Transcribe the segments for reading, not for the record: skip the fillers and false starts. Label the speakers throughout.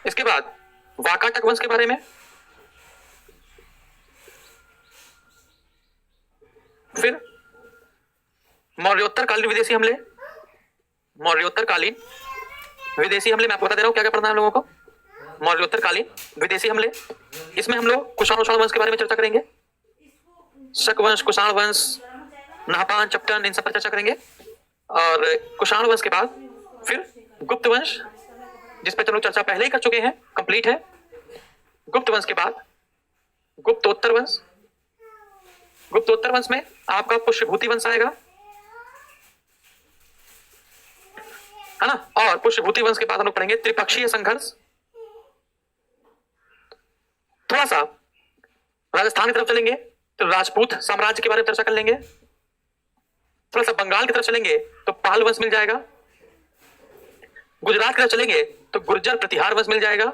Speaker 1: इसके बाद वाकाटक वंश के बारे में, फिर मौर्योत्तरकालीन विदेशी हमले। मौर्योत्तरकालीन विदेशी हमले मैं आपको बता दे रहा हूं क्या क्या पढ़ना है हम लोगों को। मौर्योत्तरकालीन विदेशी हमले, इसमें हम लोग कुषाण वंश के बारे में चर्चा करेंगे। शक वंश, कुषाण वंश, नहपान, चपटन, इन सब पर चर्चा करेंगे। और कुषाण वंश के बाद फिर गुप्त वंश, जिस पर हम लोग चर्चा पहले ही कर चुके हैं, कंप्लीट है। गुप्त वंश के बाद गुप्तोत्तर वंश। गुप्तोत्तर वंश में आपका पुष्यभूति वंश आएगा, है ना। और पुष्यभूति वंश के बाद हम लोग पढ़ेंगे त्रिपक्षीय संघर्ष। थोड़ा सा राजस्थान की तरफ चलेंगे तो राजपूत साम्राज्य के बारे में चर्चा कर लेंगे। थोड़ा सा बंगाल की तरफ चलेंगे तो पाल वंश मिल जाएगा। गुजरात की तरफ चलेंगे तो गुर्जर प्रतिहार वंश मिल जाएगा।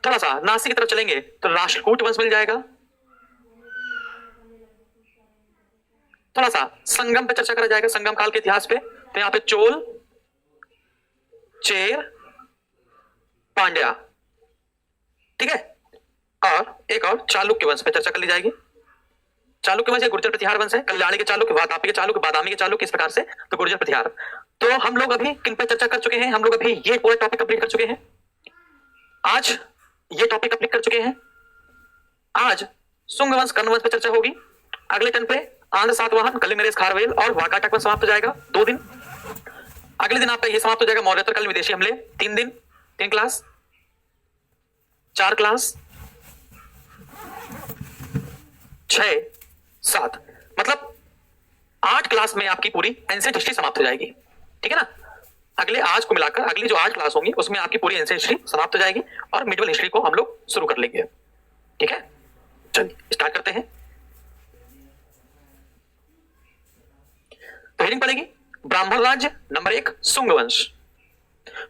Speaker 1: थोड़ा सा नासिक की तरफ चलेंगे तो राष्ट्रकूट वंश मिल जाएगा। थोड़ा सा संगम पे चर्चा करा जाएगा, संगम काल के इतिहास पे। तो यहां पे चोल, चेर, पांड्या, ठीक है। और एक और चालुक्य वंश पे चर्चा कर ली जाएगी। चालुक्य वंश गुर्जर प्रतिहार वंश है। कल्याणी के चालुक्य, वातापी के चालुक्य, बादामी के चालुक्य, इस प्रकार से तो गुर्जर प्रतिहार। तो हम लोग अभी किन पे चर्चा कर चुके हैं? हम लोग अभी ये पूरा टॉपिक कंप्लीट कर चुके हैं। आज ये टॉपिक कंप्लीट कर चुके हैं। आज शुंग वंश, कर्ण वंश पे चर्चा होगी। अगले टर्न पे आंध्र सातवाहन, कलिंग, नरेश, खारवेल और वाकाटक वंश समाप्त हो जाएगा। 2 दिन। अगले दिन आपका ये समाप्त हो जाएगा मौर्योत्तरकालीन विदेशी हमले। 3 दिन, 3 क्लास, 4 क्लास, 6, 7, मतलब 8 क्लास में आपकी पूरी एंशिएंट हिस्ट्री समाप्त हो जाएगी, ठीक है ना। अगले आज को मिलाकर अगली जो 8 क्लास होंगी उसमें आपकी पूरी एंशिएंट हिस्ट्री समाप्त हो जाएगी और मिडिवल हिस्ट्री को हम लोग शुरू कर लेंगे, ठीक है। चलिए स्टार्ट करते हैं। तो हेडिंग पड़ेगी ब्राह्मण राज्य नंबर 1 शुंग वंश।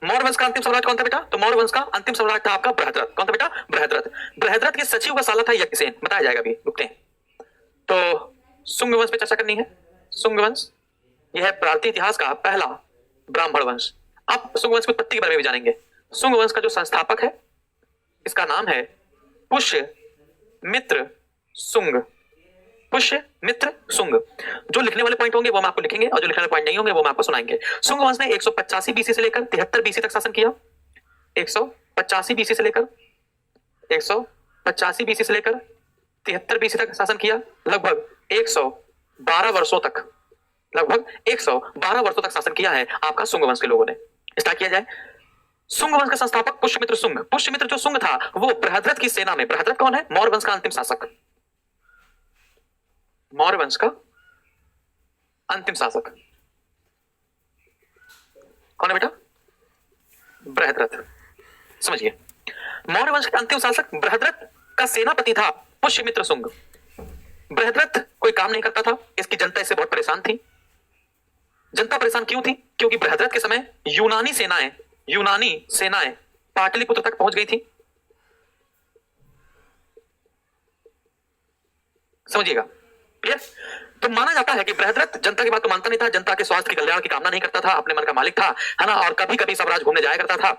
Speaker 1: मौर्य वंश का अंतिम सम्राट कौन था बेटा? तो मौर्य वंश का अंतिम सम्राट था आपका बृहद्रथ। कौन था बेटा? बृहद्रथ। बृहद्रथ के सचिव का साला था यज्ञसेन, बताया जाएगा अभी, रुकते हैं। तो शुंग वंश पे चर्चा करनी है। शुंग वंश यह है भारतीय इतिहास का पहला ब्राह्मण वंश। अब शुंग वंश की उत्पत्ति के बारे में भी जानेंगे। शुंग वंश का जो संस्थापक है इसका नाम है पुष्य मित्र शुंग। पुष्य मित्र शुंग। जो लिखने वाले पॉइंट होंगे वो हम आपको लिखेंगे और जो लिखने वाले पॉइंट नहीं होंगे वो हम आपको सुनाएंगे। शुंग वंश ने 185 बीसी से लेकर 73 बीसी तक शासन किया। 185 बीसी से लेकर 185 बीसी से लेकर 73 बीसी तक शासन किया। लगभग 112 वर्षों तक, लगभग 112 वर्षों तक शासन किया है आपका शुंग वंश के लोगों ने। स्टार्ट किया जाए। शुंग वंश का संस्थापक पुष्यमित्र शुंग। पुष्यमित्र जो शुंग था वो बृहद्रथ की सेना में, बृहद्रथ कौन है? मौर्य वंश का अंतिम शासक। मौर्य वंश का अंतिम शासक कौन है बेटा? बृहद्रथ। समझिए, मौर्य वंश का अंतिम शासक बृहद्रथ का सेनापति था पुष्यमित्र शुंग। बृहद्रथ कोई काम नहीं करता था, इसकी जनता इससे बहुत परेशान थी। जनता परेशान क्यों थी? क्योंकि बृहद्रथ के समय यूनानी सेनाएं पाटलिपुत्र तक पहुंच गई थी। समझिएगा, क्लियर? तो माना जाता है कि बृहद्रथ जनता की बात तो मानता नहीं था, जनता के स्वास्थ्य की कल्याण की कामना नहीं करता था, अपने मन का मालिक था, है ना। और कभी कभी स्वराज घूमने जाया करता था।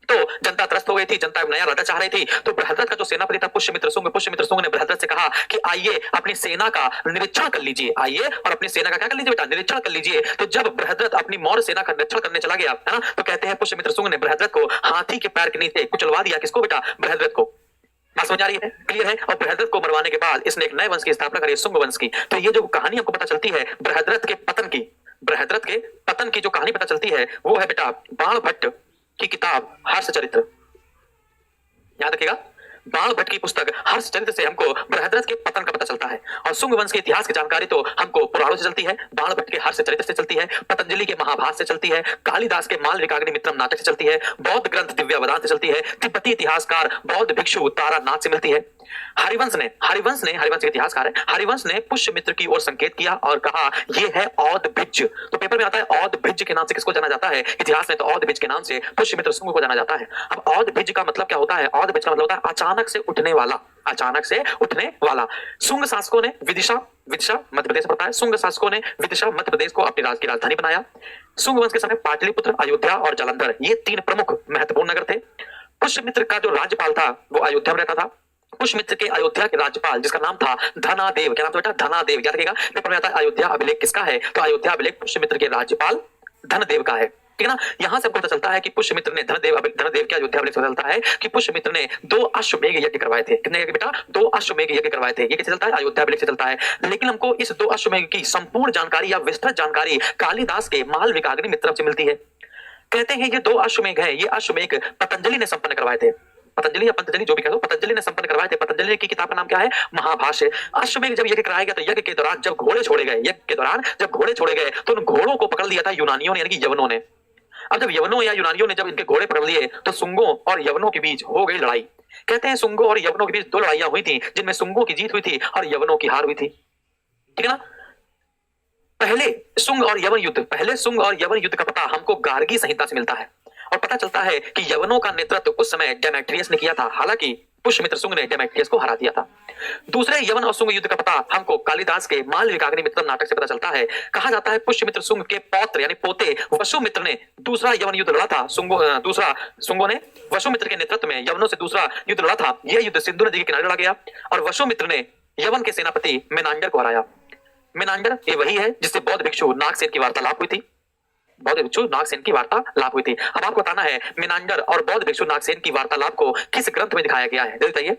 Speaker 1: तो जनता त्रस्त हो गई थी, जनता नया राजा चाह रही थी। तो बृहद्रथ का जो सेनापति था पुष्यमित्र शुंग ने बृहद्रथ से कहा कि आइए अपनी सेना का निरीक्षण कर लीजिए, आइए और अपनी सेना का क्या कर लीजिए बेटा? निरीक्षण कर लीजिए। तो जब बृहद्रथ अपनी मौर्य सेना का निरीक्षण करने चला गया, है ना, तो कहते हैं पुष्यमित्र शुंग ने बृहद्रथ को हाथी के पैर के नीचे कुचलवा दिया। किसको बेटा? बृहद्रथ को। बात समझ आ रही है? क्लियर है? और बृहद्रथ को मरवाने के बाद इसने एक नए वंश की स्थापना करी, शुंग वंश की। तो ये जो कहानी हमको पता चलती है बृहद्रथ के पतन की जो कहानी पता चलती है वो है बेटा बाणभट्ट की किताब हर्षचरित्र। याद रखिएगा, बाणभट्ट की पुस्तक हर्षचरित्र से हमको बृहद्रथ के पतन का पता चलता है। और शुंग वंश के इतिहास की जानकारी तो हमको पुराणों से चलती है, बाणभट्ट के हर्षचरित्र से चलती है, पतंजलि के महाभारत से चलती है, कालिदास के मालविकाग्नि मित्रम नाटक से चलती है, बौद्ध ग्रंथ दिव्यावदान से चलती है, तिब्बती इतिहासकार बौद्ध भिक्षु तारानाथ से मिलती है। हरिवंश के इतिहासकार है, हरिवंश ने पुष्यमित्र की ओर संकेत किया और कहा ये है औदभिज्ज। तो पेपर में आता है औदभिज्ज के नाम से किसको जाना जाता है इतिहास में? तो औदभिज्ज के नाम से पुष्यमित्र शुंग को जाना जाता है। अब औदभिज्ज का मतलब क्या होता है? औदभिज्ज का मतलब होता है अचानक से उठने वाला। अचानक से उठने वाला। शुंग शासकों ने विदिशा, विदिशा मध्य प्रदेश पड़ता है, शुंग शासकों ने विदिशा मध्य प्रदेश को अपनी की राजधानी बनाया। शुंग वंश के समय पाटलिपुत्र, अयोध्या और जालंधर ये 3 प्रमुख महत्वपूर्ण नगर थे। पुष्यमित्र का जो राज्यपाल था वो अयोध्या में रहता था। पुष्यमित्र के अयोध्या के राज्यपाल जिसका नाम था धनादेव, क्या नाम था बेटा? धनादेव। याद रखिएगा, पेपर में आता है अयोध्या अभिलेख किसका है, तो अयोध्या अभिलेख पुष्यमित्र के राज्यपाल धनदेव का है। ठीक है ना? यहां से हमको पता चलता है कि पुष्यमित्र ने धनदेव के अयोध्या अभिलेख से चलता है कि पुष्यमित्र ने 2 अश्वमेघ यज्ञ करवाए थे। कितने यज्ञ बेटा? 2 अश्वमेघ यज्ञ करवाए थे। ये कैसे चलता है? अयोध्या अभिलेख से चलता है। लेकिन हमको इस 2 अश्वमेघ की संपूर्ण जानकारी या विस्तृत जानकारी कालिदास के मालविकाग्नि मित्रम से मिलती है। कहते हैं ये 2 अश्वमेघ हैं, ये अश्वमेघ पतंजलि ने संपन्न करवाए थे। पतंजलि या पंतजलि जो भी कह दो, पतंजलि ने संपन्न करवाए थे। पतंजलि की किताब का नाम क्या है? महाभाष्य। अश्वमेघ जब यज्ञ कराया गया तो यज्ञ के दौरान जब घोड़े छोड़े गए, यज्ञ के दौरान जब घोड़े छोड़े गए तो उन घोड़ों को पकड़ लिया था यूनानियों ने, यानी कि यवनों ने। अब जब यवनों या यूनानियों ने जब इनके घोड़े पकड़ लिए तो सुंगों और यवनों के बीच हो गई लड़ाई। कहते हैं सुंगों और यवनों के बीच 2 लड़ाइयां हुई थी जिनमें सुंगों की जीत हुई थी और यवनों की हार हुई थी। ठीक है ना? पहले सुंग और यवन युद्ध का पता हमको गार्गी संहिता से मिलता है और पता चलता है कि यवनों का नेतृत्व उस समय डेमेट्रियस ने किया था। हालांकि पुष्यमित्र शुंग ने डेमेट्रियस को हरा दिया था। दूसरे यवन और शुंग युद्ध का पता हमको कालिदास के मालविकाग्नि मित्रम नाटक से पता चलता है। कहा जाता है पुष्यमित्र शुंग के पौत्र यानी पोते वसुमित्र ने दूसरा यवन युद्ध लड़ा था। शुंगों ने वसुमित्र के नेतृत्व में यवनों से दूसरा युद्ध लड़ा था। यह युद्ध सिंधु नदी के किनारे लड़ा गया और वसुमित्र ने यवन के सेनापति मेनांडर को हराया। मेनांडर ये वही है जिससे बौद्ध भिक्षु नागसेन की वार्तालाप हुई थी। बौद्ध भिक्षु नागसेन की वार्तालाप हुई थी। अब आपको बताना है मेनांडर और बौद्ध भिक्षु नागसेन की वार्तालाप को किस ग्रंथ में दिखाया गया है? जल्दी बताइए,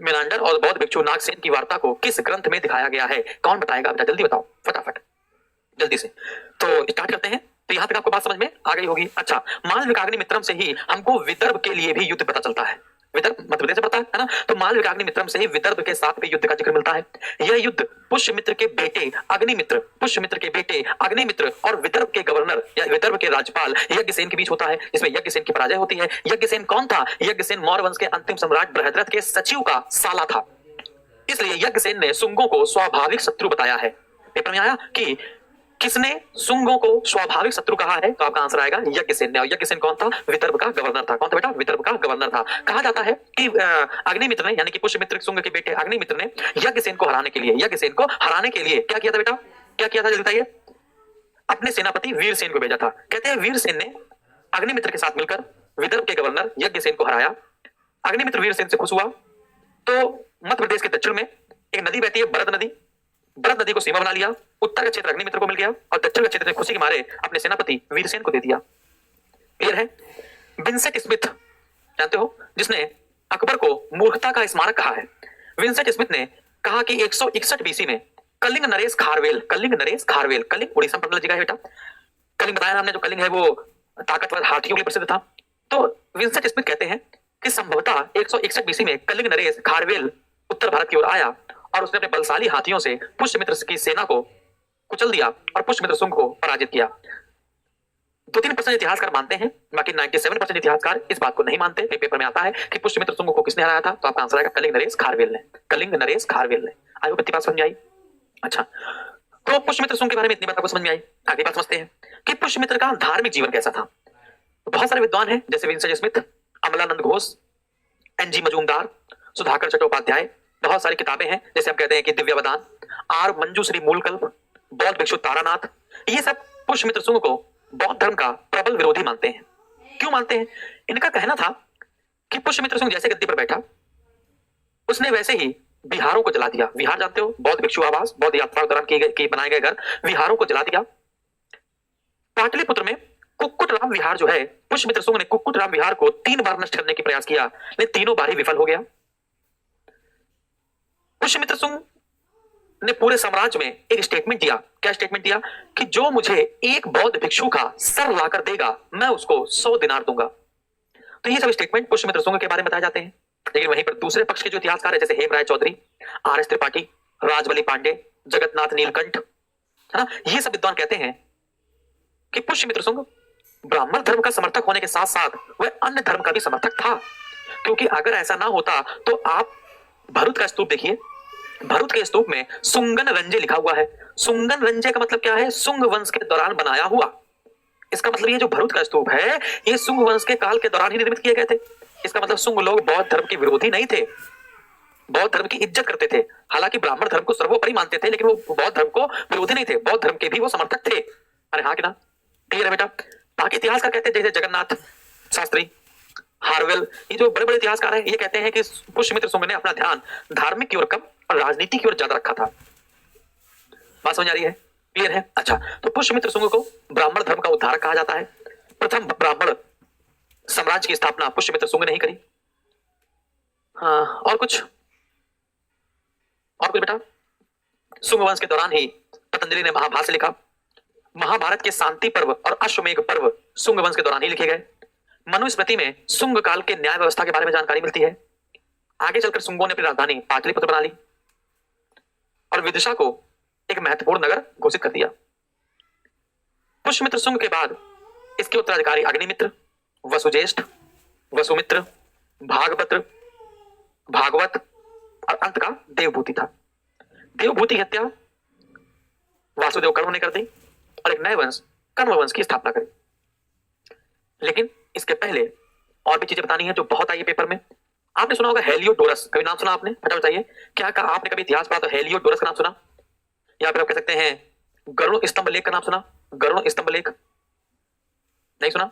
Speaker 1: मेनांडर और बौद्ध भिक्षु नागसेन की वार्ता को किस ग्रंथ में दिखाया गया है? कौन बताएगा बेटा? जल्दी बताओ, फटाफट जल्दी से। तो स्टार्ट करते हैं। तो यहां तक आपको बात समझ में आ गई होगी। अच्छा, मालविकाग्नि मित्रम से ही हमको विदर्भ के लिए भी युद्ध पता चलता है। विदर्भ मध्य प्रदेश से पता है ना? तो मालविकाग्नि मित्रम से ही विदर्भ के साथ भी युद्ध का जिक्र मिलता है। यह युद्ध पुष्यमित्र के बेटे अग्निमित्र और विदर्भ के गवर्नर या विदर्भ के राज्यपाल यज्ञसेन के बीच होता है, जिसमें यज्ञसेन की पराजय होती है। यज्ञसेन कौन था? यज्ञसेन मौर्य वंश के अंतिम सम्राट बृहद्रथ के सचिव का साला था, इसलिए यज्ञसेन ने शुंगों को स्वाभाविक शत्रु बताया है। पेपर में आया कि किसने शुंगों को स्वाभाविक शत्रु कहा है? तो आपका आंसर आएगा यज्ञसेन ने। यज्ञसेन कौन था? विदर्भ का गवर्नर था। कौन था बेटा? विदर्भ का गवर्नर था। कहा जाता है कि अग्निमित्र ने यानी कि पुष्यमित्र शुंग के बेटे अग्निमित्र ने यज्ञसेन को हराने के लिए क्या किया था बेटा? क्या किया था जल्दी बताइए? अपने सेनापति वीरसेन को भेजा था। कहते हैं वीरसेन ने अग्निमित्र के साथ मिलकर विदर्भ के गवर्नर यज्ञसेन को हराया। अग्निमित्र वीरसेन से खुश हुआ तो मध्य प्रदेश के दक्षिण में एक नदी बहती है, भरत नदी को सीमा बना लिया। उत्तर का क्षेत्र अग्निमित्र को मिल गया और दक्षिण का क्षेत्र ने खुशी के मारे अपने सेनापति वीरसेन को दे दिया। क्लियर है? विंसेंट स्मिथ जानते हो, जिसने अकबर को मूर्खता का स्मारक कहा है। विंसेंट स्मिथ ने कहा कि 161 बीसी में कलिंग नरेश खारवेल, कलिंग उड़ीसा में पड़ने जगह है बेटा। कलिंग बताया हमने, जो कलिंग है वो ताकतवर हाथियों के लिए प्रसिद्ध था। तो विंसेंट स्मिथ कहते हैं कि संभवतः 161 बीसी में कलिंग नरेश खारवेल उत्तर भारत की ओर आया और उसने अपने बलशाली हाथियों से पुष्यमित्र की सेना को कुचल दिया और पुष्यमित्र शुंग को पराजित किया। 2-3% इतिहासकार मानते हैं, बाकी 97% इतिहासकार इस बात को नहीं मानते। पेपर में आता है कि पुष्यमित्र शुंग को किसने हराया था? तो आपका आंसर आएगा कलिंग नरेश खारवेल ने। आई होप इतनी बात समझ में आई। अच्छा, तो पुष्यमित्र शुंग के बारे में इतनी बात आपको समझ में आई। आगे बात समझते हैं कि पुष्यमित्र का धार्मिक जीवन कैसा था। बहुत सारे विद्वान हैं जैसे Vincent Smith, Amalananda Ghosh, NG Majumdar, Sudhakar Chattopadhyay, बहुत सारी किताबें हैं जैसे हम कहते हैं कि दिव्यवदान, आर मंजूश्री मूलकल्प, बौद्ध भिक्षु तारानाथ, ये सब पुष्यमित्र शुंग को बौद्ध धर्म का प्रबल विरोधी मानते हैं। क्यों मानते हैं? इनका कहना था कि पुष्यमित्र शुंग जैसे गद्दी पर बैठा उसने वैसे ही विहारों को जला दिया। विहार जानते हो, बौद्ध भिक्षु आवास, बौद्ध यात्रा के दौरान बनाए गए घर, विहारों को जला दिया। पाटलिपुत्र में कुक्कुट राम विहार जो है, पुष्यमित्र शुंग ने कुक्कुट राम विहार को 3 बार नष्ट करने की प्रयास किया, लेकिन तीनों बार ही विफल हो गया। पुष्यमित्र शुंग ने पूरे साम्राज्य में एक स्टेटमेंट दिया। क्या स्टेटमेंट दिया? कि जो मुझे एक बौद्ध भिक्षु का सर लाकर देगा मैं उसको 100 दिनार दूंगा। तो ये सब स्टेटमेंट पुष्यमित्र शुंग के बारे में बताए जाते हैं। लेकिन वहीं पर दूसरे पक्ष के जो इतिहासकार है जैसे हेमराय चौधरी, आर एस त्रिपाठी, राजबली पांडे, जगतनाथ नीलकंठ, है ना, ये सब विद्वान कहते हैं कि पुष्यमित्र शुंग ब्राह्मण धर्म का समर्थक होने के साथ साथ वह अन्य धर्म का भी समर्थक था। क्योंकि अगर ऐसा ना होता तो आप भरूच का स्तूप देखिए, भरूच के स्तूप में सुंगन रंजे लिखा हुआ है। सुंगन रंजे का मतलब क्या है? सुंग वंश के दौरान बनाया हुआ। इसका मतलब ये जो भरूच का स्तूप है ये सुंग वंश के काल के दौरान ही निर्मित किए गए थे। इसका मतलब सुंग लोग बौद्ध धर्म के विरोधी नहीं थे। बौद्ध धर्म की इज्जत करते थे। हालांकि ब्राह्मण धर्म को सर्वोपरि मानते थे, लेकिन वो बौद्ध धर्म को विरोधी नहीं थे, बौद्ध धर्म के भी वो समर्थक थे। अरे हाँ कि ना? क्लियर है बेटा? बाकी इतिहासकार कहते हैं, जैसे जगन्नाथ शास्त्री, हार्वेल, ये जो बड़े बड़े इतिहासकार हैं, ये कहते हैं कि पुष्यमित्र शुंग ने अपना ध्यान धार्मिक की ओर कम और राजनीति की ओर ज्यादा रखा था। बात समझ आ रही है? क्लियर है? अच्छा, तो पुष्यमित्र शुंग को ब्राह्मण धर्म का उद्धारक कहा जाता है। प्रथम ब्राह्मण साम्राज्य की स्थापना पुष्यमित्र शुंग ने ही करी। हाँ, और कुछ बेटा? शुंग वंश के दौरान ही पतंजलि ने महाभाष्य लिखा। महाभारत के शांति पर्व और अश्वमेध पर्व शुंग वंश के दौरान ही लिखे गए। मनुस्मृति में शुंग काल के न्याय व्यवस्था के बारे में जानकारी मिलती है। आगे चलकर शुंगों ने अपनी राजधानी पाटलिपुत्र बना ली और विदिशा को एक महत्वपूर्ण नगर घोषित कर दिया। पुष्यमित्र शुंग के बाद इसके उत्तराधिकारी अग्निमित्र, वसुज्येष्ठ, वसुमित्र, भागवत और अंत का देवभूति था। देवभूति की हत्या वासुदेव कर्म ने कर दी और एक नए वंश कर्म वंश की स्थापना करी। लेकिन इसके पहले और भी चीजें बतानी है जो बहुत आई है पेपर में। आपने सुना होगा हेलियोडोरस, कभी नाम सुना आपने? बेटा बताइए, क्या कहा आपने कभी इतिहास पढ़ा तो हेलियोडोरस का नाम सुना? या फिर आप कह सकते हैं गरुड़ स्तंभ लेख का नाम सुना? गरुड़ स्तंभ लेख नहीं सुना?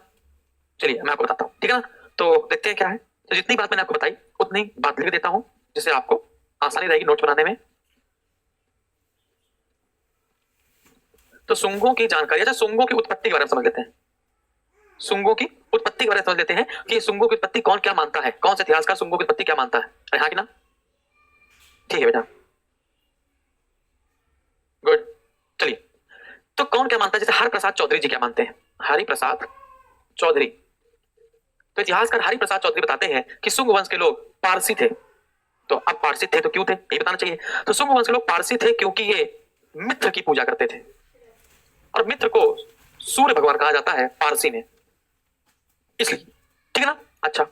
Speaker 1: चलिए मैं आपको बताता हूं, ठीक है ना? तो देखते हैं क्या है। तो जितनी बात मैंने आपको बताई उतनी बात लिख देता हूं, जिससे आपको आसानी रहेगी नोट बनाने में। तो शुंगों की जानकारी, अच्छा शुंगों की उत्पत्ति के बारे में समझ लेते हैं। शुंगों की उत्पत्ति के बारे में समझ लेते हैं कि शुंगों की उत्पत्ति कौन क्या मानता है, कौन सा इतिहासकार शुंगों की उत्पत्ति क्या मानता है। अरे हाँ कि ना? ठीक है बेटा, गुड। चलिए, तो कौन क्या मानता है? जैसे हरिप्रसाद चौधरी जी क्या मानते हैं? हरिप्रसाद चौधरी, तो इतिहासकार हरिप्रसाद चौधरी बताते हैं कि शुंग वंश के लोग पारसी थे। तो अब पारसी थे तो क्यों थे, ये बताना चाहिए। तो शुंग वंश के लोग पारसी थे क्योंकि ये मित्र की पूजा करते थे, और मित्र को सूर्य भगवान कहा जाता है पारसी में, इसलिए। ठीक है ना? अच्छा,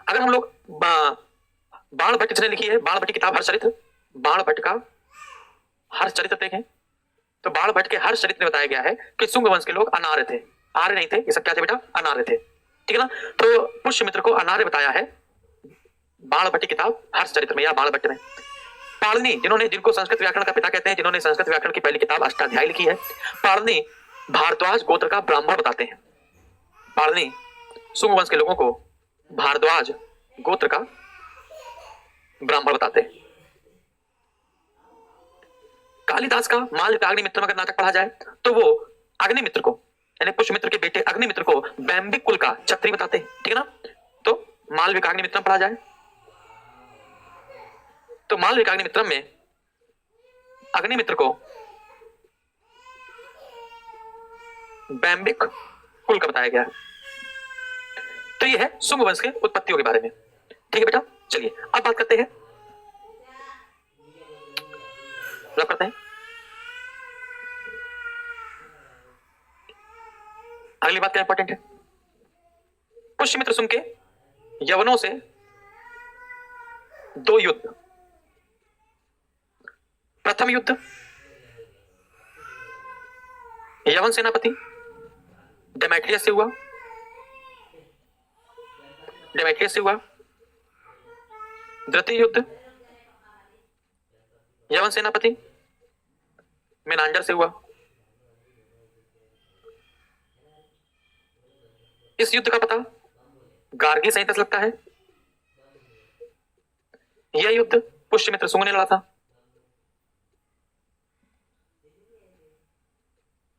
Speaker 1: अगर हम लोग बाण भट्ट जिसने लिखी है, बाण भट्ट की किताब हर्षचरित्र, बाण भट्ट का हर्षचरित्र देखें तो बाण भट्ट के हर्षचरित्र में बताया गया है कि शुंग वंश के लोग अनार्य थे। आर्य नहीं थे, ये सब क्या थे बेटा? अनार्य थे। ठीक है ना? तो पुष्यमित्र को अनार्य बताया है बाण भट्ट की किताब हर्षचरित्र में या बाण भट्ट में। पाणिनि, जिनको संस्कृत व्याकरण का पिता कहते हैं, जिन्होंने संस्कृत व्याकरण की पहली किताब अष्टाध्यायी लिखी है, पाणिनि भारद्वाज गोत्र का ब्राह्मण बताते हैं। पाणिनि शुंग वंश के लोगों को भारद्वाज गोत्र का ब्राह्मण बताते हैं। कालिदास का मालविकाग्निमित्र में अगर नाटक पढ़ा जाए तो वो अग्निमित्र को, यानी पुष्यमित्र के बेटे अग्निमित्र को बैंबिक कुल का क्षत्रिय बताते हैं। ठीक है ना? तो मालविकाग्निमित्र पढ़ा जाए तो मालविकाग्निमित्र में अग्निमित्र को बैंबिक कुल का बताया गया। तो ये है शुंग वंश के उत्पत्तियों के बारे में। ठीक है बेटा? चलिए अब बात करते हैं, अगली बात क्या इंपॉर्टेंट है। पुष्यमित्र शुंग के यवनों से दो युद्ध, प्रथम युद्ध यवन सेनापति डेमेट्रियस से हुआ, द्वितीय युद्ध यवन सेनापति मेनांडर से हुआ। इस युद्ध का पता गार्गी संहिता से लगता है। यह युद्ध पुष्यमित्र शुंग ने लड़ा था।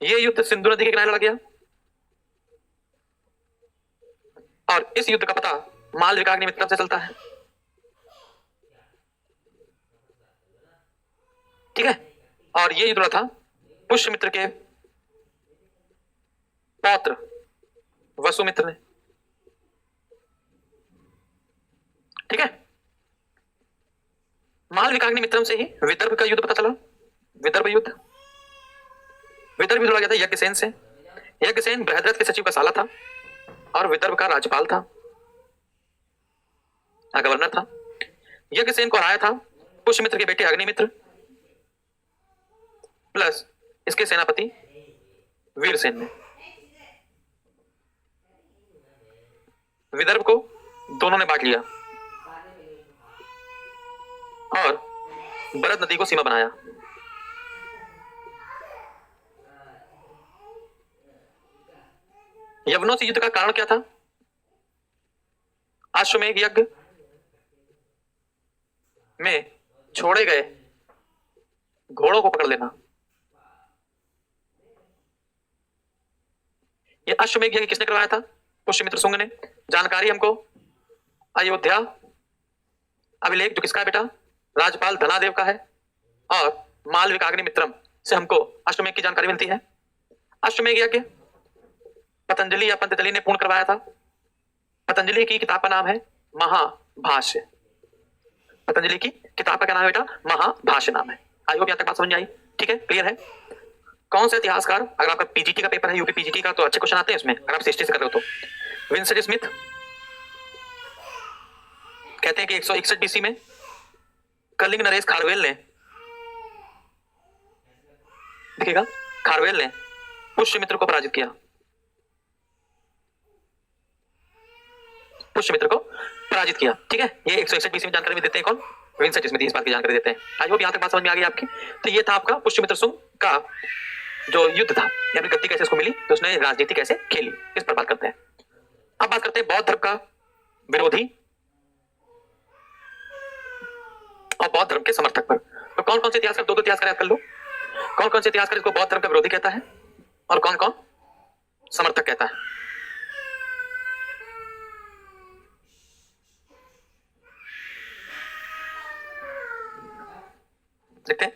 Speaker 1: यह युद्ध सिंधु नदी के किनारे लड़ा गया, और इस युद्ध का पता मालविकाग्निमित्र से चलता है। ठीक है? और यह युद्ध था पुष्यमित्र के पौत्र वसुमित्र ने। ठीक है? मालविकाग्निमित्रम से ही विदर्भ का युद्ध पता चला। विदर्भ युद्ध लड़ा गया था यज्ञसेन से। यज्ञसेन बृहद्रथ के सचिव का साला था और विदर्भ का राज्यपाल था, गवर्नर था। यज्ञसेन को हराया था पुष्यमित्र के बेटे अग्निमित्र प्लस इसके सेनापति वीरसेन ने। विदर्भ को दोनों ने बांट लिया और बरद नदी को सीमा बनाया। यवनों से युद्ध का कारण क्या था? अश्वमेध यज्ञ में छोड़े गए घोड़ों को पकड़ लेना। यह अश्वमेध यज्ञ किसने करवाया था? पुष्यमित्र शुंग ने। जानकारी हमको अयोध्या अभिलेख जो किसका है बेटा? राजपाल धनादेव का है। और मालविकाग्निमित्रम से हमको अश्वमेध की जानकारी मिलती है। अश्वमेध यज्ञ पतंजलि या पंतजलि ने पूर्ण करवाया था। पतंजलि की किताब का नाम है महाभाष्य। पतंजलि की किताब का क्या नाम है बेटा? महाभाष्य नाम है। आई होप यहां तक बात समझ में आई? ठीक है, क्लियर है? कौन से इतिहासकार, अगर आपका पीजीटी का पेपर है, यूपी पीजीटी का, तो अच्छे क्वेश्चन आते हैं उसमें, अगर आप हिस्ट्री से कर रहे हो तो। विंसेंट स्मिथ कहते हैं कि 161 बीसी में कलिंग नरेश खारवेल ने, देखिएगा, खारवेल ने पुष्यमित्र को पराजित किया। पुष्यमित्र को पराजित किया। ठीक है, ये 161 बीसी में जानकारी भी देते हैं कौन? विंसेंट स्मिथ इस बात की जानकारी देते हैं। आई होप यहां तक बात समझ में आ गई आपकी। तो ये था आपका पुष्यमित्र शुंग का जो युद्ध था, या फिर गद्दी कैसे उसको मिली, तो उसने राजनीति कैसे खेली, इस पर बात करते हैं। अब बात करते हैं बौद्ध धर्म का विरोधी और बौद्ध धर्म के समर्थक पर। तो कौन कौन से इतिहासकार, दो इतिहासकार याद कर लो, कौन कौन से इतिहासकार इसको बौद्ध धर्म का विरोधी कहता है और कौन कौन समर्थक कहता है? देखते हैं।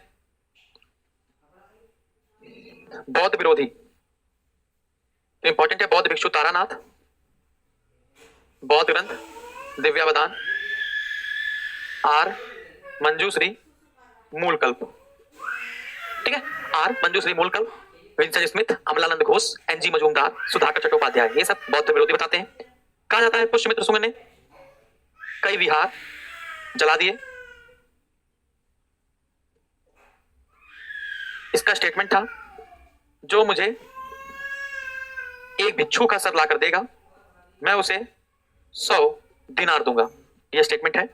Speaker 1: बौद्ध विरोधी तो इंपॉर्टेंट है, बौद्ध भिक्षु तारानाथ, बौद्ध ग्रंथ दिव्यावदान, आर मंजूश्री मूलकल्प। ठीक है, आर Manjushri Mulakalpa, Vincent Smith, Amalananda Ghosh, NG Majumdar, Sudhakar Chattopadhyay, ये सब बौद्ध विरोधी बताते हैं। कहा जाता है पुष्यमित्र शुंग ने कई विहार जला दिए। इसका स्टेटमेंट था, जो मुझे एक भिक्षु का सर लाकर देगा मैं उसे 100 दिनार दूंगा। यह स्टेटमेंट है।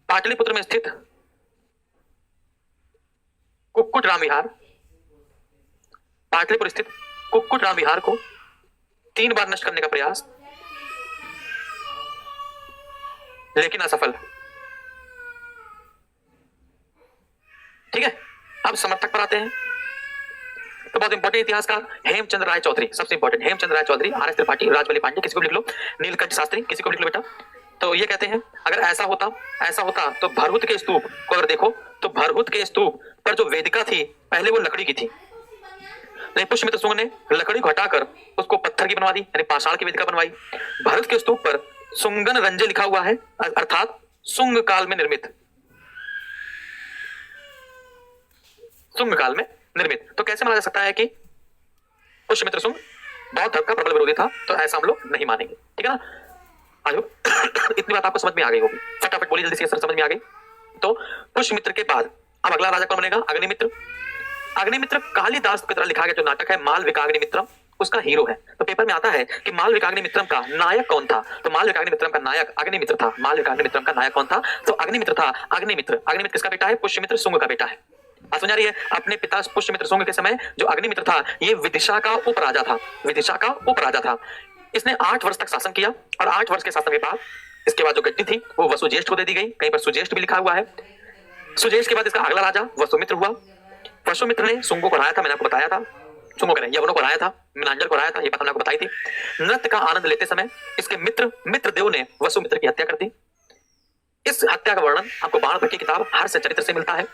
Speaker 1: पाटलिपुत्र में स्थित कुक्कुट राम विहार, पाटलिपुत्र स्थित कुक्कुट राम विहार को 3 बार नष्ट करने का प्रयास, लेकिन असफल। ठीक है, अब समर्थक पर आते हैं। तो बहुत इंपॉर्टेंट इतिहासकार हेमचंद्र राय चौधरी, सबसे इंपॉर्टेंट हेमचंद्र राय चौधरी, आर एस त्रिपाठी, राजबली पांडे, किसी को लिख लो, नीलकंठ शास्त्री, किसी को लिख लो बेटा। तो ये कहते हैं अगर ऐसा होता तो भरहुत के स्तूप को अगर देखो तो भरहुत के स्तूप पर जो वेदिका थी पहले वो लकड़ी की थी, लेकिन पुष्यमित्र शुंग ने लकड़ी को हटाकर उसको पत्थर की बनवा दी, यानी पाषाण की वेदिका बनवाई। भरत के स्तूप पर सुंगन रंजे लिखा हुआ है, अर्थात शुंग काल में निर्मित, शुंग काल में निर्मित। तो कैसे माना जा सकता है कि पुष्यमित्र शुंग बौद्ध धर्म का प्रबल विरोधी था? तो ऐसा हम लोग नहीं मानेंगे। ठीक है ना? आयो इतनी बात आपको समझ में आ गई होगी। फटाफट बोली जल्दी से, सर समझ में आ गई। तो पुष्यमित्र के बाद अब अगला राजा कौन बनेगा? अग्निमित्र। अग्निमित्र कालिदास की तरह लिखा गया जो नाटक है मालविकाग्निमित्रम, उसका हीरो है। तो पेपर में आता है कि मालविकाग्निमित्रम का नायक कौन था? तो मालविकाग्निमित्रम का नायक अग्निमित्र था। मालविकाग्निमित्रम का नायक कौन था? तो अग्निमित्र था। अग्निमित्र, अग्निमित्र किसका बेटा है? पुष्यमित्र शुंग का बेटा है। समझ आ रही है? अपने पिता पुष्यमित्र शुंग के समय जो अग्निमित्र था ये विदिशा का उपराजा था, विदिशा का उपराजा था। इसने 8 वर्ष तक शासन किया और 8 वर्ष के शासन के बाद इसके बाद जो गद्दी थी वो वसुज्येष्ठ को दे दी गई। कहीं पर सुज्येष्ठ भी लिखा हुआ है। सुज्येष्ठ के बाद इसका अगला राजा वसुमित्र हुआ। वसुमित्र ने शुंगों को हराया था, मैंने आपको बताया था। शुंगों को यवनों को हराया था, मीनांजल को हराया था, ये बात मैंने आपको बताई थी। नृत्य का आनंद लेते समय इसके मित्रदेव ने वसुमित्र की हत्या कर दी। इस हत्या का वर्णन आपको बाणभट्ट की किताब हर्ष चरित्र से मिलता है।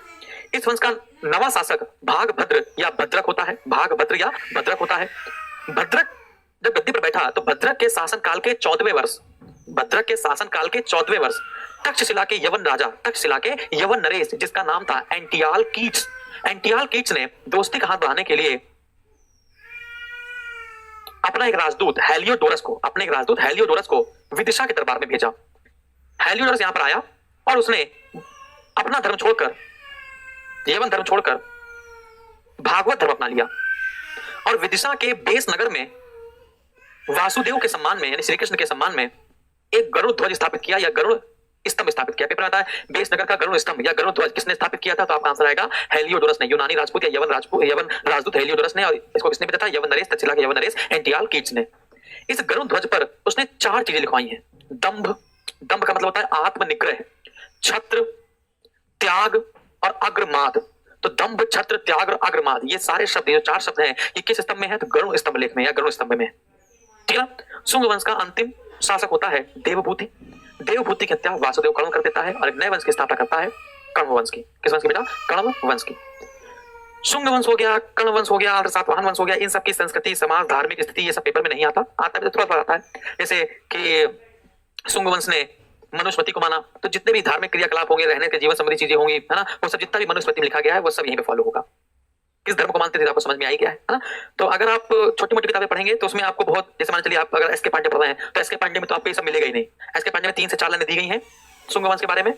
Speaker 1: इस वंश का नवा शासक भागभद्र या भद्रक होता है, भागभद्र या भद्रक होता है। भद्रक जब गद्दी पर बैठा तो भद्रक के शासन काल के 14वें वर्ष, भद्रक के शासन काल के 14वें वर्ष तक्षशिला के यवन राजा, तक्षशिला के यवन नरेश जिसका नाम था एंटियाल कीट्स, एंटियाल कीट्स ने दोस्ती का हाथ बढ़ाने के लिए अपना एक राजदूत हेलियोडोरस को विदिशा के दरबार में भेजा। हेलियोडोरस यहां पर आया और उसने अपना धर्म छोड़कर, यवन धर्म छोड़कर भागवत धर्म अपना लिया और विदिशा के बेस नगर में वासुदेव के सम्मान में, यानी श्री कृष्ण के सम्मान में एक गरुड़ ध्वज स्थापित किया। यह गरुड़ स्तंभ स्थापित किया। पेपर में आता है बेसनगर का गरुड़ स्तंभ या गरुड़ ध्वज किसने स्थापित किया था, तो आपका आंसर आएगा हेलियोडोरस ने। यूनानी राजपूत या यवन राजदूत हेलियोडोरस ने, और इसको किसने भेजा था, यवन नरेश, तक्षशिला के यवन नरेश एंटियाल कीट्स ने। इस गरुड़ ध्वज पर उसने 4 चीजें लिखवाई हैं। दंभ, दंभ का मतलब होता है आत्मनिग्रह, छत्र, त्याग और अग्रमाद। तो दंभ, छत्र, त्याग और अग्रमाद, ये सारे शब्द, ये 4 शब्द हैं, ये किस स्तंभ में है, तो गरुड़ स्तंभ लेख में या गरुड़ स्तंभ में। ठीक है ना। शुंग वंश का अंतिम शासक होता है देवभूति। देवभूति की हत्या वासुदेव कर्ण कर देता है और एक नए वंश की स्थापना करता है कण्व वंश की। किस वंश की बेटा, कण्व वंश की। शुंग वंश हो गया, कर्ण वंश हो गया और सातवाहन वंश हो गया, इन सब की संस्कृति, समाज, धार्मिक स्थिति, ये सब पेपर में नहीं आता, आता है तो थोड़ा आता है। जैसे कि शुंग वंश ने मनुस्मृति को माना, तो जितने भी धार्मिक क्रियाकलाप होंगे, रहने के जीवन संबंधी चीजें होंगी, है ना, वो सब जितना भी मनुस्मृति में लिखा गया है वो सब यहीं पे फॉलो होगा। किस धर्म को मानते थे आपको समझ में आई क्या है ना। तो अगर आप छोटी मोटी किताबें पढ़ेंगे तो उसमें आपको बहुत, जैसे मान चलिए आप अगर एस के पांडे पढ़ रहे हैं तो एस के पांडे में तो आपको ये सब मिलेगा ही नहीं। एस के पांडे में 3 से 4 लाइनें दी गई हैं शुंग वंश के बारे में,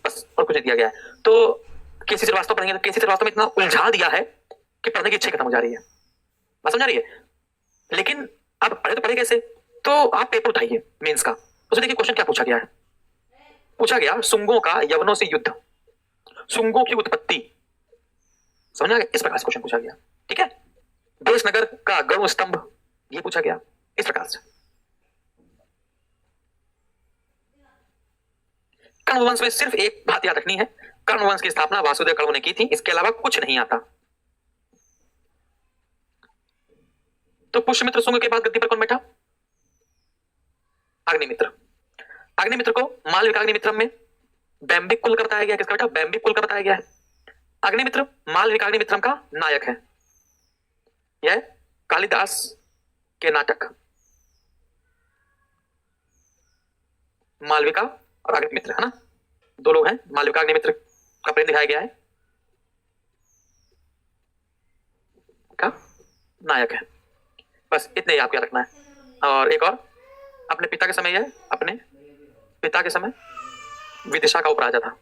Speaker 1: बस, और कुछ नहीं दिया गया है। तो केसी श्रीवास्तव पढ़ेंगे तो केसी श्रीवास्तव में इतना उलझा दिया है कि पढ़ने की इच्छा खत्म हो जा रही है, बात समझ आ रही है। लेकिन अब पढ़े तो पढ़े कैसे, तो आप पेपर उठाइए मेंस का, उसमें देखिए क्वेश्चन क्या पूछा गया है। पूछा गया शुंगों का यवनों से युद्ध, शुंगों की उत्पत्ति, समझ आ गया, इस प्रकार से क्वेश्चन पूछा गया। ठीक है। देशनगर का गरुड़ स्तंभ, ये पूछा गया इस प्रकार से। कर्ण वंश में सिर्फ एक बात याद रखनी है, कर्ण वंश की स्थापना वासुदेव कर्ण ने की थी, इसके अलावा कुछ नहीं आता। तो पुष्यमित्र शुंग के बाद गद्दी पर कौन बैठा, अग्निमित्र। अग्निमित्र को मालविकाग्निमित्रम में बैम्बिक कुल का बताया गया, किसका बेटा, बैम्बिक कुल का बताया गया है। अग्निमित्र मालविकाग्निमित्रम का नायक है, यह कालिदास के नाटक मालविका और अग्निमित्र, है ना, 2 लोग हैं। मालविका अग्निमित्र का प्रेम दिखाया गया है, का नायक है, बस इतने ही आपको याद रखना है। और एक और, अपने पिता के समय, यह अपने पिता के समय विदिशा का उपराजा था,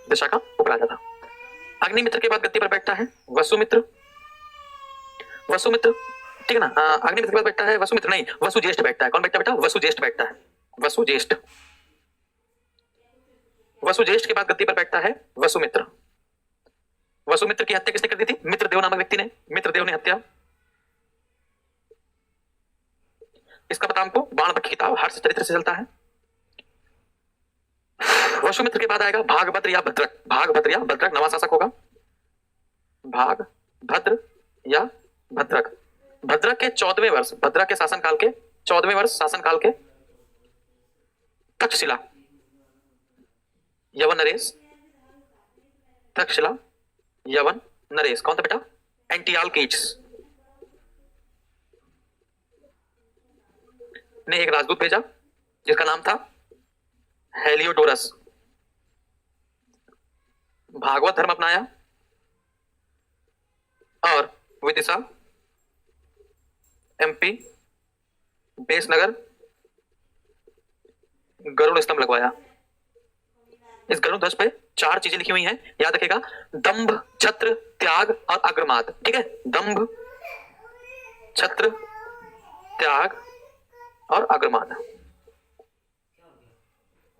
Speaker 1: दिशा का उपराजा था। अग्निमित्र के बाद गद्दी पर बैठता है वसुमित्र। वसुमित्र, ठीक है ना, अग्निमित्र के बाद बैठता है वसुमित्र, नहीं, वसुज्येष्ठ बैठता है। कौन बैठता है बेटा, वसुज्येष्ठ बैठता है, वसुज्येष्ठ। वसुज्येष्ठ के बाद गद्दी पर बैठता है वसुमित्र। वसुमित्र की हत्या किसने कर दी थी, मित्रदेव नामक व्यक्ति ने, मित्रदेव ने हत्या। इसका पता हमको बाणभट्ट की किताब हर्ष चरित्र से चलता है। वसुमित्र के बाद आएगा भागभद्र या भद्रक। भागभद्र या भद्रक नवा शासक होगा, भागभद्र या भद्रक। भद्रक के 14वें वर्ष, भद्रक के शासनकाल के 14वें वर्ष शासनकाल के तक्षशिला यवन नरेश, तक्षशिला यवन नरेश, कौन था बेटा, एंटियाल कीट्स ने एक राजदूत भेजा जिसका नाम था हेलियोडोरस। भागवत धर्म अपनाया और विदिशा, एमपी, बेसनगर, गरुड़ स्तंभ लगवाया। इस गरुड़ ध्वज पे 4 चीजें लिखी हुई हैं, याद रखिएगा, दंभ, छत्र, त्याग और अग्रमाद। ठीक है, दंभ, छत्र, त्याग और अग्रमाद,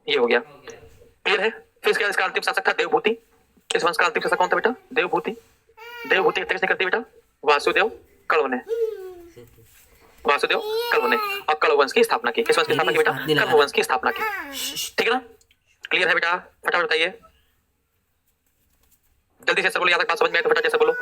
Speaker 1: ये हो गया, क्लियर है। फिर इसके बाद इसका अंतिम शासक था देवभूति। इस वंश का अंतिम शासक कौन था बेटा, देवभूति। देवभूति किसने कर दी बेटा, वासुदेव कण्व ने, वासुदेव कण्व ने, और कण्व वंश की स्थापना की। किस वंश की स्थापना की बेटा, कण्व वंश की स्थापना की। ठीक है ना, क्लियर है बेटा, फटाफट बताइए, जल्दी से बोलो, याद तक बात समझ में आए तो फटाफट से बोलो।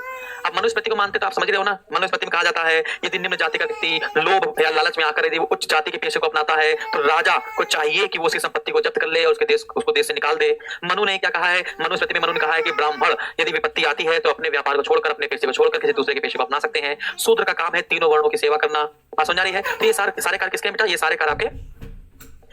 Speaker 1: अब मनुस्मृति को मानते तो आप समझ रहे हो ना, मनुस्मृति में कहा जाता है यदि निम्न जाति का व्यक्ति लोभ या लालच में आकर यदि वो उच्च जाति के पेशे को अपनाता है तो राजा को चाहिए कि वो उसकी संपत्ति को जब्त कर ले और उसको देश से निकाल दे। मनु ने क्या कहा है, मनुस्मृति में मनु ने कहा है कि ब्राह्मण यदि विपत्ति आती है तो अपने व्यापार को छोड़कर, अपने पेशे को छोड़कर किसी दूसरे के पेशे को अपना सकते हैं। शूद्र का काम है 3 वर्णों की सेवा करना। बात समझ आ रही है। तो ये सारे कार्य किसके बेटा, ये सारे कार्य आपके,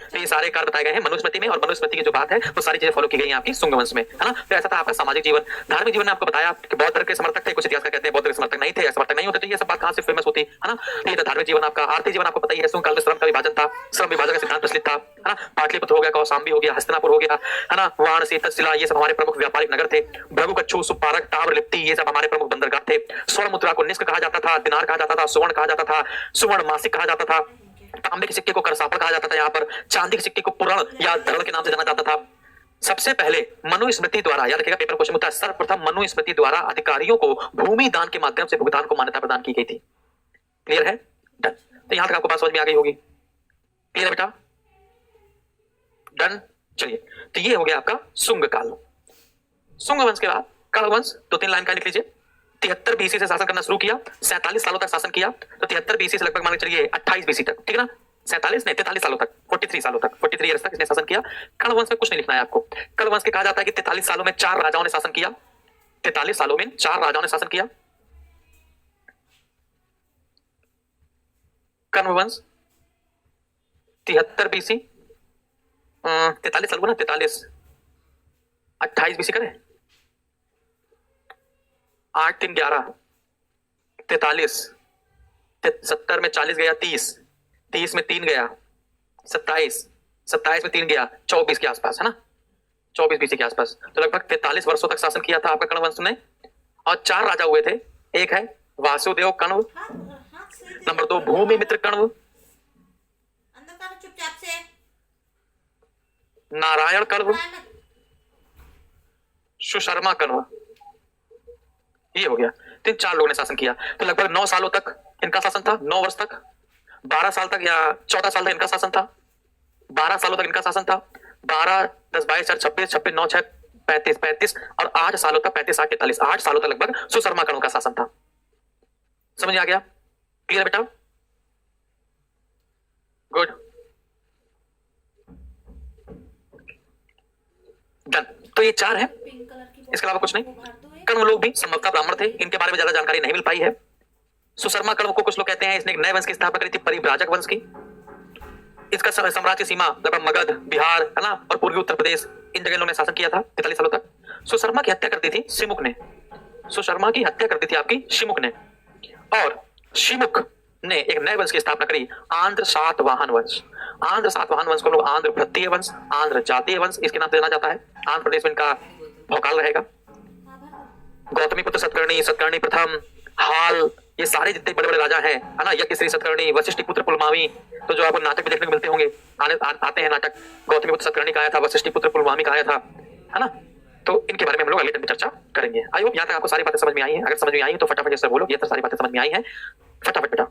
Speaker 1: तो ये सारे कार्य बताए गए हैं मनुस्मृति में, और मनुस्मृति की जो बात है वो सारी चीजें फॉलो की गई हैं आपकी शुंग वंश में, है ना। तो ऐसा था आपका सामाजिक जीवन। धार्मिक जीवन में आपको बताया कि बौद्ध धर्म के समर्थक थे, कुछ इतिहासकार कहते हैं बौद्ध के समर्थक नहीं थे, समर्थक नहीं होते, तो ये सब बात कहां से फेमस होती है ना। ये तो धार्मिक जीवन आपका। आर्थिक जीवन आपको पता ही है, शुंग काल में श्रम का विभाजन था, श्रम विभाजन का सिद्धांत प्रचलित था, है ना। पाटलिपुत्र हो गया, कौशाम्बी हो गया, हस्तिनापुर हो गया, है ना, वाराणसी, तक्षशिला, ये सब हमारे प्रमुख व्यापारिक नगर थे। भृगुकच्छु, सुपारक, ताम्र लिप्ति, ये सब हमारे प्रमुख बंदरगाह थे। स्वर्ण मुद्रा को निष्क कहा जाता था, दिनार कहा जाता था, सुवर्ण कहा जाता था, सुवर्ण मासिक कहा जाता था। तांबे के सिक्के को करसापड़ कहा जाता था, यहाँ पर चांदी के सिक्के को पुरण या धरण के नाम से जाना जाता था। सबसे पहले मनुस्मृति द्वारा, याद रखिएगा पेपर क्वेश्चन होता है, सर्वप्रथम मनुस्मृति द्वारा अधिकारियों को भूमि दान के माध्यम से भुगतान को मान्यता प्रदान की गई थी। क्लियर है? डन। तो यहां तक आपको बात समझ में आ गई होगी। क्लियर है बेटा? डन। चलिए, तो ये हो गया आपका शुंग काल। शुंग वंश के बाद कल वंश, 2-3 लाइन का लिख लीजिए। 73 बीसी से शासन करना शुरू किया, 47 सालों तक शासन किया। तो 73 बीसी से लगभग मान के चलिए 28 बीसी तक, ठीक है ना? 47 नहीं 43 सालों तक, 43 सालों तक, 43 ईयर्स तक इसने शासन किया। कर्ण वंश में कुछ नहीं लिखना है आपको। कर्ण वंश के कहा जाता है कि 43 सालों में 4 राजाओं ने शासन किया। 43 सालों में 4 राजाओं ने शासन किया। कर्ण वंश 73 बीसी, 43 साल हुआ ना, 43 28 बीसी करें, 8 3 11 43, 70 में 40 गया 30, 30 में 3 गया 27, 27 में 3 गया 24 के आसपास, है ना? 24 बीसी के आसपास। तो लगभग 43 वर्षों तक शासन किया था आपका कर्ण वंश ने। और 4 राजा हुए थे। एक है वासुदेव कण्व, नंबर 2 भूमि मित्र कण्व, नारायण कण्व, सुशर्मा कण्व। ये हो गया। तो इन 4 लोगों ने शासन किया। तो लगभग 9 सालों तक इनका शासन था, 9 वर्ष तक, 12 साल तक या 14 साल तक इनका शासन था, 12 सालों तक इनका शासन था। 12 10 22 4 26, 26 9 6 35, 35 और 8 सालों तक, 35 8 43, 8 सालों तक लगभग सुशर्मा कण्व का शासन था। समझ आ गया? क्लियर बेटा? Good, done. तो ये 4 है, इसके अलावा कुछ नहीं। कण्व लोग भी संभवतः ब्राह्मण थे, इनके बारे में ज्यादा जानकारी नहीं मिल पाई है। सुशर्मा कण्व को कुछ लोग कहते हैं इसने एक नए वंश की स्थापना करी थी, परिव्राजक वंश की। इसका साम्राज्य की सीमा लगभग मगध, बिहार, है ना, और पूर्वी उत्तर प्रदेश, इन जगह ने शासन किया था 43 सालों तक। सुशर्मा की हत्या कर दी थी शिमुख ने। सुशर्मा की हत्या कर दी थी आपकी शिमुख ने। और शिमुख ने एक नए वंश की स्थापना करी, आंध्र सातवाहन वंश। आंध्र सातवाहन वंश को लोग आंध्र भृत्य वंश, आंध्र जातीय वंश इसके नाम से जाना जाता है। आंध्र प्रदेश में इनका भौकाल रहेगा। गौतमीपुत्र सतकर्णी, सतकर्णी प्रथम, हाल, ये सारे जितने बड़े बड़े राजा हैं, है ना, यज्ञश्री सतकर्णी, वशिष्ठी पुत्र पुलमावी, तो जो आपको नाटक में देखने को मिलते होंगे, आते हैं नाटक, गौतमीपुत्र सतकर्णी का आया था, वशिष्ठी पुत्र पुलमावी का आया था, है ना। तो इनके बारे में हम लोग अगले दिन में चर्चा करेंगे। आई होप यहाँ तक आपको सारी बातें समझ में आई हैं। अगर समझ में आई है तो फटाफट से बोलो ये तो सारी बातें समझ में आई हैं, फटाफट बेटा।